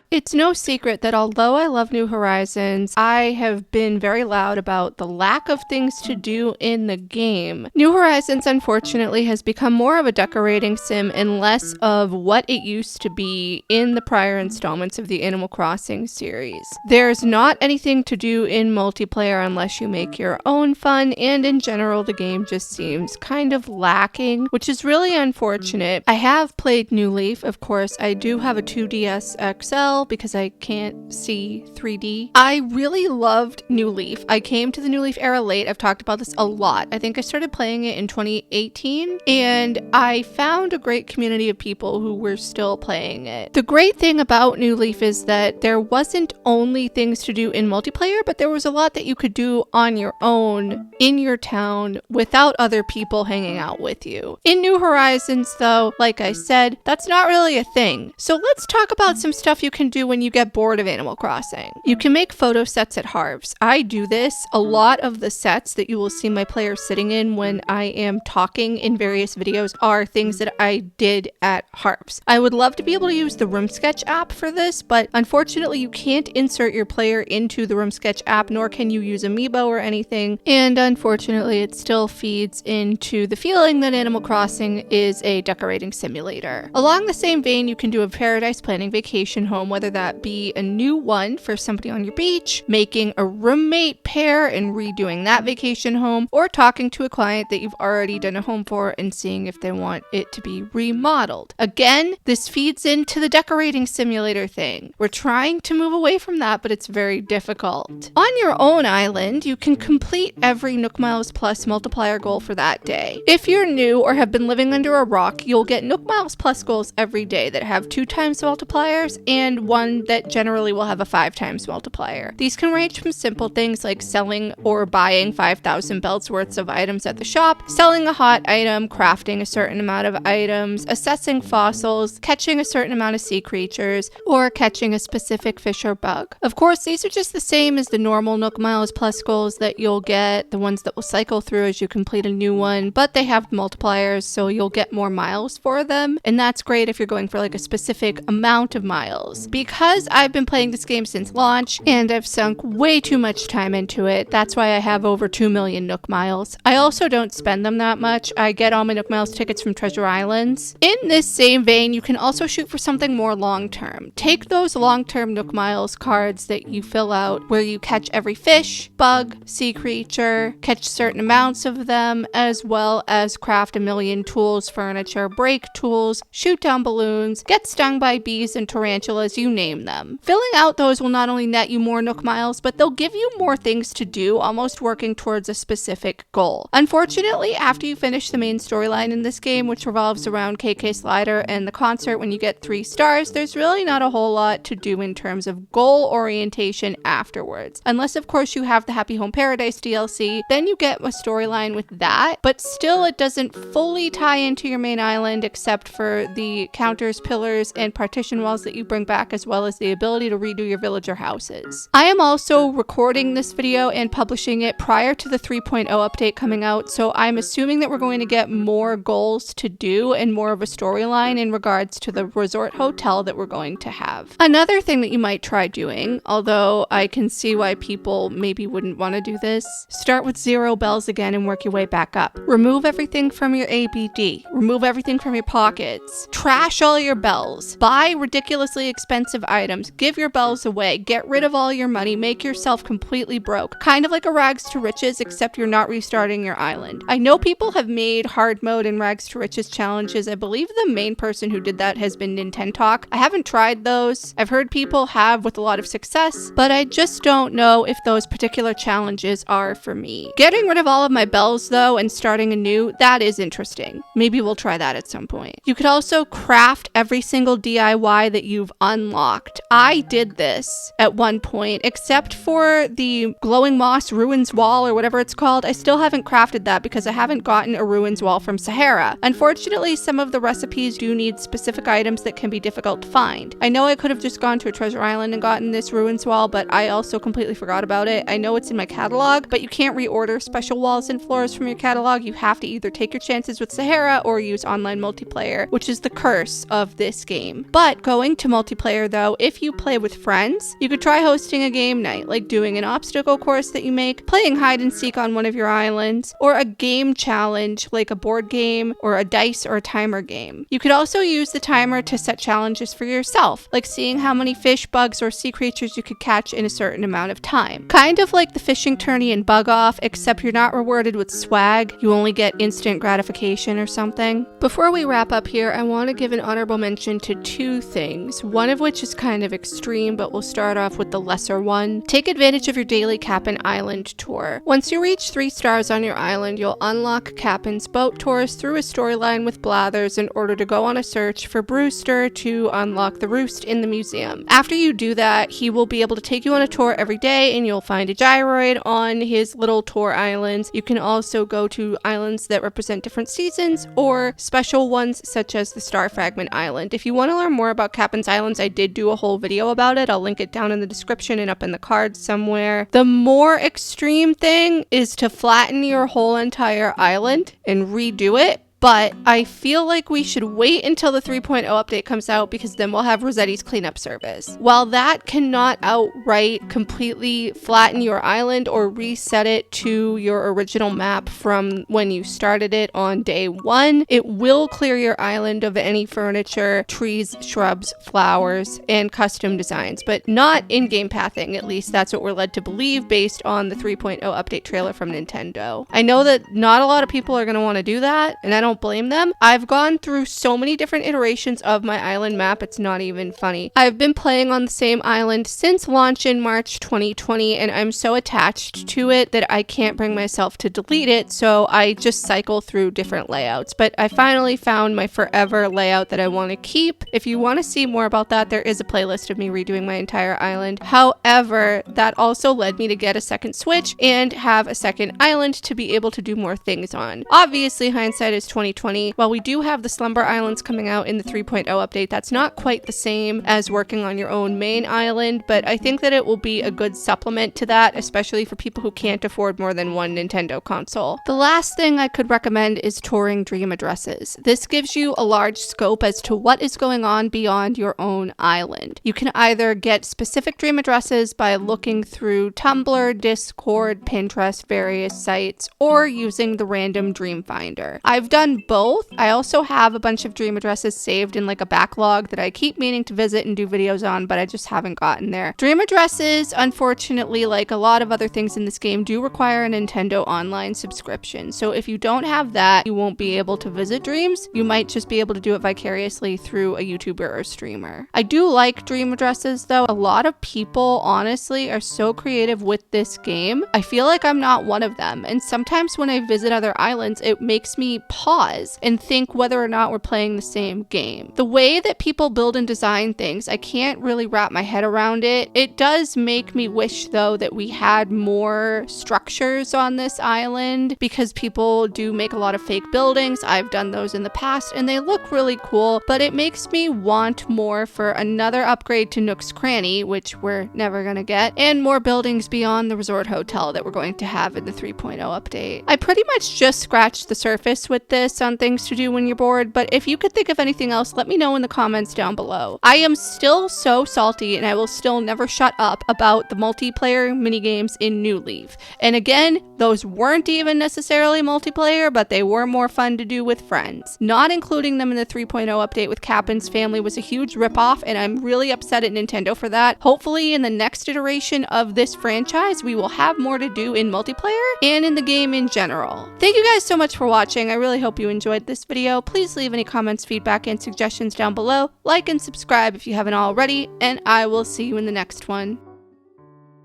It's no secret that although I love New Horizons, I have been very loud about the lack of things to do in the game. New Horizons, unfortunately, has become more of a decorating sim and less of what it used to be in the prior installments of the Animal Crossing series. There's not anything to do in multiplayer unless you make your own fun, and in general, the game just seems kind of lacking, which is really unfortunate. I have played New Leaf, of course. I do have a 2DS XL because I can't see 3D. I really loved New Leaf. I came to the New Leaf era late. I've talked about this a lot. I think I started playing it in 2018, and I found a great community of people who were still playing it. The great thing about New Leaf is that there wasn't only things to do in multiplayer, but there was a lot that you could do on your own in your town without other people hanging out with you. In New Horizons, though, like I said, that's not really a thing. So let's talk about some stuff you can do when you get bored of Animal Crossing. You can make photo sets at Harv's. I do this. A lot of the sets that you will see my players sitting in when I am talking in various videos are things that I did at Harv's. I would love to be able to use the Room Sketch app for this, but unfortunately you can't insert your player into the Room Sketch app, nor can you use Amiibo or anything, and unfortunately it still feeds into the feeling that Animal Crossing is a decorating simulator. Along the same vein, you can do a Paradise Planning vacation home, whether that be a new one for somebody on your beach, making a roommate pair and redoing that vacation home, or talking to a client that you've already done a home for and seeing if they want it to be remodeled. Again, this feeds into the decorating simulator thing. We're trying to move away from that, but it's very difficult. On your own island, you can complete every Nook Miles Plus multiplier goal for that day. If you're new or have been living under a rock, you'll get Nook Miles Plus goals every day that have 2 times multipliers and one that generally will have a 5 times multiplier. These can range from simple things like selling or buying 5,000 belts worth of items at the shop, selling a hot item, crafting a certain amount of items, assessing fossils, catching a certain amount of sea creatures, or catching a specific fish or bug. Of course, these are just the same as the normal Nook Miles Plus goals that you'll get, the ones that will cycle through as you complete a new one, but they have multipliers, so you'll get more miles for them, and that's great if you're going for like a specific amount of miles. Because I've been playing this game since launch, and I've sunk way too much time into it, that's why I have over 2 million Nook Miles. I also don't spend them that much. I get all my Nook Miles tickets from Treasure Islands. In this same vein, you can also shoot for something more long-term. Take those long-term Nook Miles cards that you fill out where you catch every fish, bug, sea creature, catch certain amounts of them, as well as craft a million tools, furniture, break tools, shoot down balloons, get stung by bees and tarantulas, you name them. Filling out those will not only net you more Nook Miles, but they'll give you more things to do, almost working towards a specific goal. Unfortunately, after you finish the main storyline in this game, which revolves around KK Slider and the concert when you get 3 stars, there's really not a whole lot to do in terms of goal orientation afterwards. Unless, of course, you have the Happy Home Paradise DLC, then you get a storyline with that, but still it doesn't fully tie into your main island except for the counters, pillars, and partition walls that you bring back, as well as the ability to redo your villager houses. I am also recording this video and publishing it prior to the 3.0 update coming out, so I'm assuming that we're going to get more goals to do and more of a storyline in regards to the resort hotel that we're going to have. Another thing that you might try doing, although I can see why people maybe wouldn't want to do this, start with 0 bells again and work your way back up. Remove everything from your ABD. Remove everything from your pockets. Trash all your bells. Buy ridiculously expensive items. Give your bells away. Get rid of all your money. Make yourself completely broke. Kind of like a rags to riches, except you're not restarting your island. I know people have made hard mode and rags to riches challenges. I believe the main person who did that has been Nintentalk. I haven't tried those. I've heard people have with a lot of success, but I just don't know if those particular challenges are for me. Getting rid of all of my bells though and starting anew, that is interesting. Maybe we'll try that at some point. You could also craft every single DIY that you've unlocked. I did this at one point, except for the glowing moss ruins wall or whatever it's called. I still haven't crafted that because I haven't gotten a ruins wall from Sahara. Unfortunately, some of the recipes do need specific items that can be difficult to find. I know I could have just gone to a treasure island and gotten this ruins wall, but I also completely forgot about it. I know it's in my catalog, but you can't reorder special walls and floors from your catalog. You have to either take your chances with Sahara or use online multiplayer, which is the curse of this game. But going to multiplayer multiplayer though, if you play with friends, you could try hosting a game night, like doing an obstacle course that you make, playing hide and seek on one of your islands, or a game challenge like a board game or a dice or a timer game. You could also use the timer to set challenges for yourself, like seeing how many fish, bugs, or sea creatures you could catch in a certain amount of time. Kind of like the fishing tourney in Bug Off, except you're not rewarded with swag, you only get instant gratification or something. Before we wrap up here, I want to give an honorable mention to two things, one of which is kind of extreme, but we'll start off with the lesser one. Take advantage of your daily Cap'n Island tour. Once you reach 3 stars on your island, you'll unlock Cap'n's boat tours through a storyline with Blathers in order to go on a search for Brewster to unlock the roost in the museum. After you do that, he will be able to take you on a tour every day and you'll find a gyroid on his little tour islands. You can also go to islands that represent different seasons or special ones such as the Star Fragment Island. If you want to learn more about Cap'n's Islands, I did do a whole video about it. I'll link it down in the description and up in the cards somewhere. The more extreme thing is to flatten your whole entire island and redo it. But I feel like we should wait until the 3.0 update comes out because then we'll have Rossetti's cleanup service. While that cannot outright completely flatten your island or reset it to your original map from when you started it on day 1, it will clear your island of any furniture, trees, shrubs, flowers, and custom designs, but not in-game pathing. At least that's what we're led to believe based on the 3.0 update trailer from Nintendo. I know that not a lot of people are going to want to do that, and I don't blame them. I've gone through so many different iterations of my island map, it's not even funny. I've been playing on the same island since launch in March 2020, and I'm so attached to it that I can't bring myself to delete it, so I just cycle through different layouts. But I finally found my forever layout that I want to keep. If you want to see more about that, there is a playlist of me redoing my entire island. However, that also led me to get a second Switch and have a second island to be able to do more things on. Obviously, hindsight is 2020. While we do have the Slumber Islands coming out in the 3.0 update, that's not quite the same as working on your own main island, but I think that it will be a good supplement to that, especially for people who can't afford more than one Nintendo console. The last thing I could recommend is touring Dream Addresses. This gives you a large scope as to what is going on beyond your own island. You can either get specific dream addresses by looking through Tumblr, Discord, Pinterest, various sites, or using the random Dream Finder. I've done both. I also have a bunch of dream addresses saved in like a backlog that I keep meaning to visit and do videos on, but I just haven't gotten there. Dream addresses, unfortunately, like a lot of other things in this game, do require a Nintendo Online subscription. So if you don't have that, you won't be able to visit dreams. You might just be able to do it vicariously through a YouTuber or streamer. I do like dream addresses though. A lot of people honestly are so creative with this game. I feel like I'm not one of them. And sometimes when I visit other islands, it makes me pause and think whether or not we're playing the same game. The way that people build and design things, I can't really wrap my head around it. It does make me wish though that we had more structures on this island because people do make a lot of fake buildings. I've done those in the past and they look really cool, but it makes me want more for another upgrade to Nook's Cranny, which we're never gonna get, and more buildings beyond the resort hotel that we're going to have in the 3.0 update. I pretty much just scratched the surface with this on things to do when you're bored, but if you could think of anything else, let me know in the comments down below. I am still so salty and I will still never shut up about the multiplayer minigames in New Leaf. And again, those weren't even necessarily multiplayer, but they were more fun to do with friends. Not including them in the 3.0 update with Cap'n's Family was a huge ripoff, and I'm really upset at Nintendo for that. Hopefully in the next iteration of this franchise, we will have more to do in multiplayer and in the game in general. Thank you guys so much for watching. I really hope you enjoyed this video. Please leave any comments, feedback, and suggestions down below. Like and subscribe if you haven't already, and I will see you in the next one.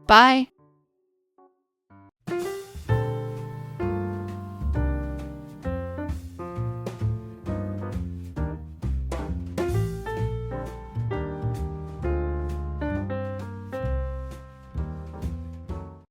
Bye!